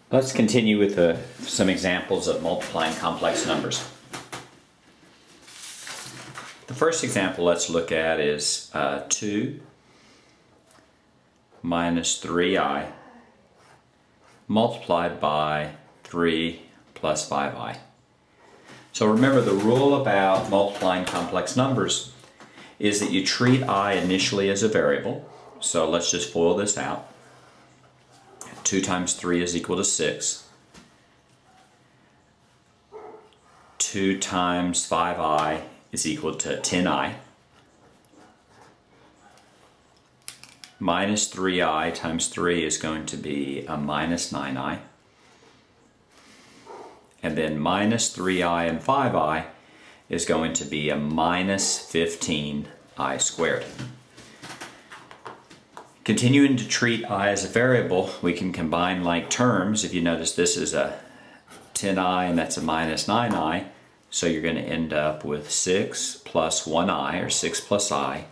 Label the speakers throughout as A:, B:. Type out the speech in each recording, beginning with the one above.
A: Let's continue with some examples of multiplying complex numbers. The first example let's look at is 2 minus 3i multiplied by 3 plus 5i. So remember, the rule about multiplying complex numbers is that you treat I initially as a variable. So let's just FOIL this out. 2 times 3 is equal to 6. 2 times 5i is equal to 10i. Minus 3i times 3 is going to be a minus 9i. And then minus 3i and 5i is going to be a minus 15i squared. Continuing to treat I as a variable, we can combine like terms. If you notice, this is a 10i and that's a minus 9i, so you're going to end up with 6 plus 1i, or 6 plus I,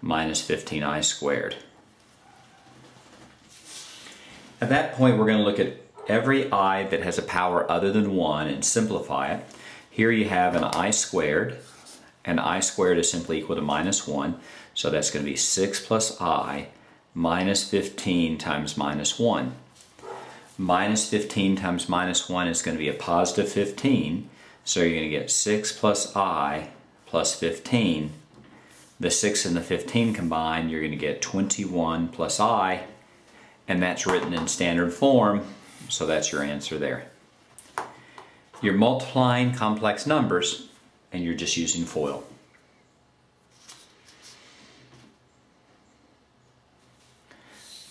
A: minus 15i squared. At that point, we're going to look at every I that has a power other than 1 and simplify it. Here you have an I squared, and I squared is simply equal to minus 1, so that's going to be 6 plus I minus 15 times minus 1. Minus 15 times minus 1 is going to be a positive 15, so you're going to get 6 plus I plus 15. The 6 and the 15 combined, you're going to get 21 plus I, and that's written in standard form, so that's your answer there. You're multiplying complex numbers, and you're just using FOIL.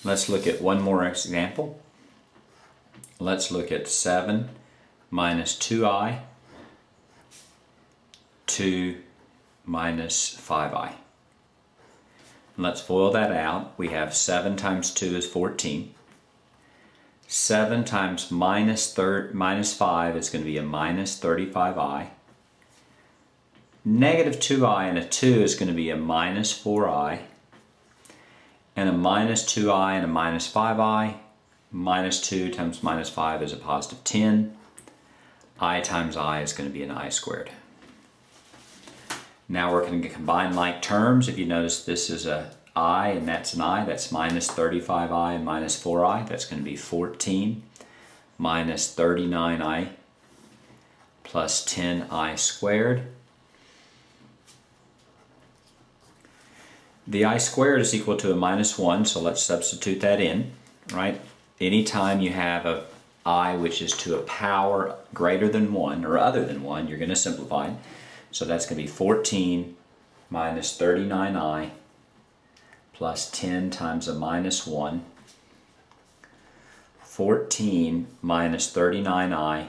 A: Let's look at one more example. Let's look at 7 minus 2i, 2 minus 5i. Let's FOIL that out. We have 7 times 2 is 14. 7 times minus 5 is going to be a minus 35i. Negative 2i and a 2 is going to be a minus 4i. And a minus 2i and a minus 5i. Minus 2 times minus 5 is a positive 10. I times I is going to be an I squared. Now we're going to combine like terms. If you notice, this is a I and that's an I. That's minus 35i and minus 4i. That's going to be 14 minus 39i plus 10i squared. The I squared is equal to a minus 1, so let's substitute that in, right? Anytime you have a I which is to a power greater than 1 or other than 1, you're going to simplify it. So that's going to be 14 minus 39i plus 10 times a minus 1. 14 minus 39i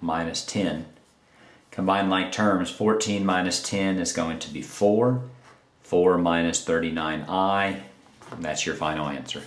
A: minus 10. Combine like terms, 14 minus 10 is going to be 4. 4 minus 39i, and that's your final answer.